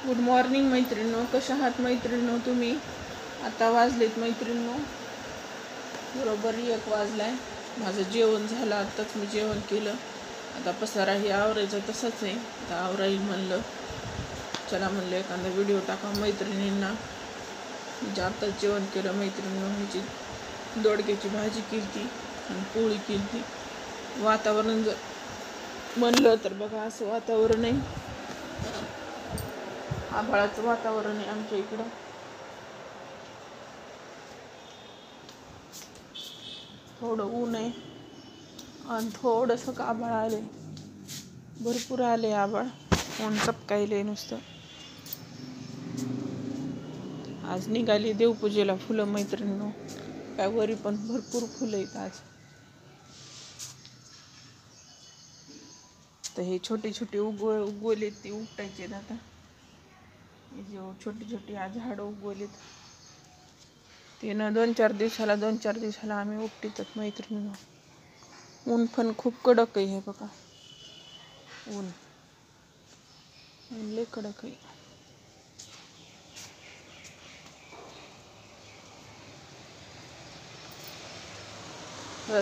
Good morning मैत्रिणींनो, कशा आहात मैत्रिणींनो तुम्ही? आता वाजलेत मैत्रिणींनो बरोबर 1 वाजलाय. माझं जेवण झालं, आत्ताच मी जेवण केलं. आता पसाराही आवरायचं तसंच आहे. आता आवराईल म्हणलं, चला म्हणलं एखादा व्हिडिओ टाका मैत्रिणींना. म्हणजे आत्ताच जेवण केलं मैत्रिणींनो. ह्याची दोडक्याची भाजी केली आणि पोळी केली. वातावरण जर म्हणलं तर बघा असं वातावरण आहे, आभाळाचं वातावरण आहे आमच्या इकडं. थोडं ऊन आहे आणि थोडंसं का आभाळ आले, भरपूर आले आभाळ. ऊन चपकायले नुसतं. आज निघाली देवपूजेला फुलं मैत्रिणींनो. काय वरी पण भरपूर फुलं आहेत आज. तर हे छोटी छोटी उगवलेत, ती उपटायचे आता. हे जे छोटी छोटी आज झाडं उगवलीत ते ना 2-4 दिवसाला आम्ही उपटीतात मैत्रिणींनो. ऊन पण खूप कडक आहे. हे बघा ऊन लय कडक आहे.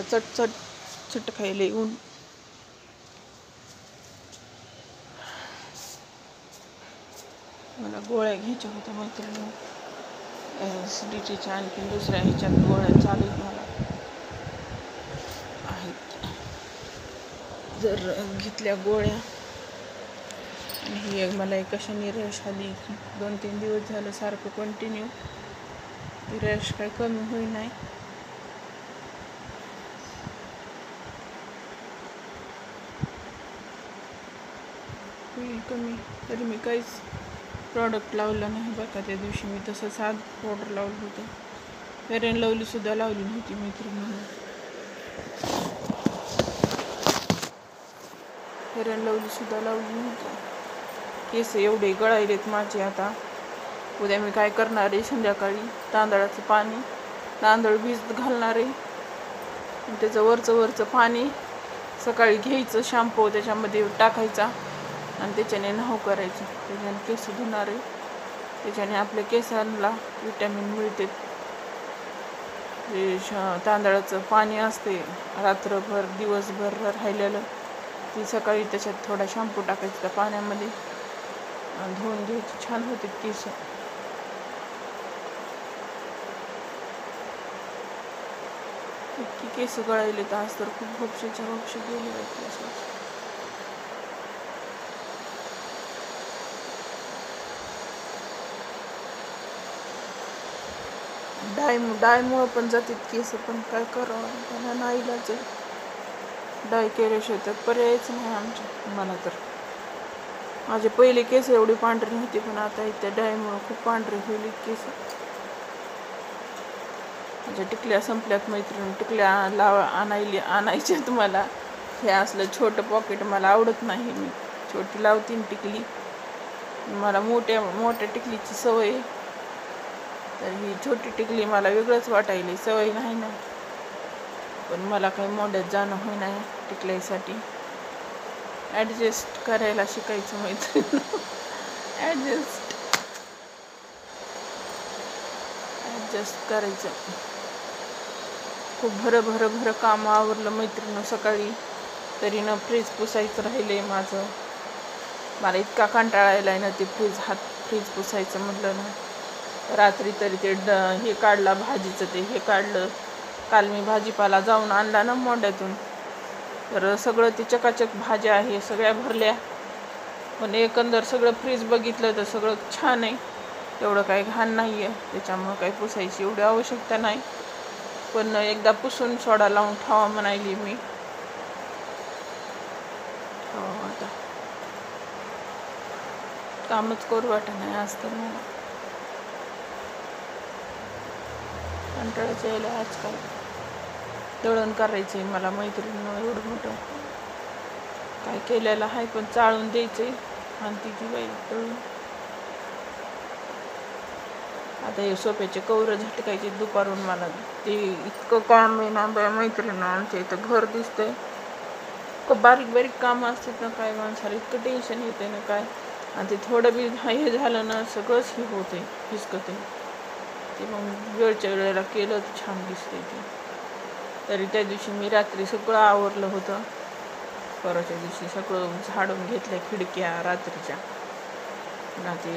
चट चट चट खायले ऊन. मला गोळ्या घ्यायच्या होत्या मैत्रिणी, ऍसिडिटीच्या. आणखी दुसऱ्या ह्याच्यात गोळ्या चालू मला आहेत. जर घेतल्या गोळ्या आणि ही एक मला एक कशाने रश आली. 2-3 दिवस झालं सारखं कंटिन्यू. ती रश काय कमी होई नाही. होईल कमी, तरी मी काहीच प्रॉडक्ट लावलं नाही बघा. त्या दिवशी मी तसं साध पावडर लावलं होतं. फेअर अँड लवली सुद्धा लावली नव्हती मैत्रिणींना. फेअर अँड लवली सुद्धा लावली नव्हती. केस एवढे गळायलेत माझे आता. उद्या मी काय करणार आहे, संध्याकाळी तांदळाचं पाणी, तांदूळ भिजत घालणार आहे. त्याचं वरचं पाणी सकाळी घ्यायचं, शॅम्पू त्याच्यामध्ये टाकायचा आणि त्याच्याने न्हाऊ करायचं. त्याच्याने केस धुणार आहे. त्याच्याने आपल्या केसांना विटॅमिन मिळते. तांदळाचं पाणी असते रात्रभर दिवसभर राहिलेलं, ती सकाळी त्याच्यात थोडा शॅम्पू टाकायचा त्या पाण्यामध्ये आणि धुवून घ्यायची. छान होते केस. इतकी केस गळायले तर आज तर खूप भोपशेच्या भोपशे गेले आहेत. डायमुळं पण जातात केस, पण काय करावं, त्यांना नाही इलाज आहे. डाय केल्याशिवाय तर पर्यायच नाही आमच्या. मला तर माझे पहिले केस एवढी पांढरी नव्हती, पण आता इथे डायमुळं खूप पांढरे होईल केस. माझ्या टिकल्या संपल्यात मैत्रिणी. टिकल्या आणायच्या तुम्हाला. हे असलं छोटं पॉकेट मला आवडत नाही. मी छोटी लावतीन टिकली, मला मोठ्या टिकलीची सवय. तर ही छोटी टिकली मला वेगळंच वाटायली, सवय नाही ना. पण मला काही मोठ्यात जाणं होई नाही. टिकल्यासाठी ॲडजस्ट करायला शिकायचं मैत्रिणी. ॲडजस्ट करायचं. खूप भर काम आवरलं मैत्रिणी सकाळी. तरी ना फ्रीज पुसायचं राहिले माझं. मला इतका कंटाळा यायला ना ते फ्रीज पुसायचं म्हटलं ना. रात्री तरी ते हे काढला भाजीचं, हे काढलं. काल मी भाजीपाला जाऊन आणला ना मोंड्यातून, तर सगळं ते चकाचक भाज्या आहे सगळ्या भरल्या. पण एकंदर सगळं फ्रीज बघितलं तर सगळं छान आहे. एवढं काही घाण नाही आहे. त्याच्यामुळं काही पुसायची एवढी आवश्यकता नाही. पण एकदा पुसून सोडा लावून ठेवा म्हणायली मी. आता कामच करू वाटत नाही आज तर. मला कंटाळाच यायला. आजकाल दळण करायचं आहे मला मैत्रिणीनं. एवढं मोठं काय केलेलं आहे, पण चाळून द्यायचंय आणि ती बाई दळून. आता हे सोप्याचे कवर झटकायचे दुपारून. मला ते इतकं काम आहे ना मैत्रिणीनं. आमच्या इथं घर दिसतंय, बारीक काम असतात ना. काय माणसाला इतकं टेन्शन येते ना काय. आणि ते थोडं बी हे झालं ना सगळंच हे होते फिसकते. ते मग वेळच्या वेळेला केलं तर छान दिसते ते. तरी त्या दिवशी मी रात्री सगळं आवरलं होतं. परवाच्या दिवशी सगळं झाडून घेतल्या खिडक्या रात्रीच्या. ना ते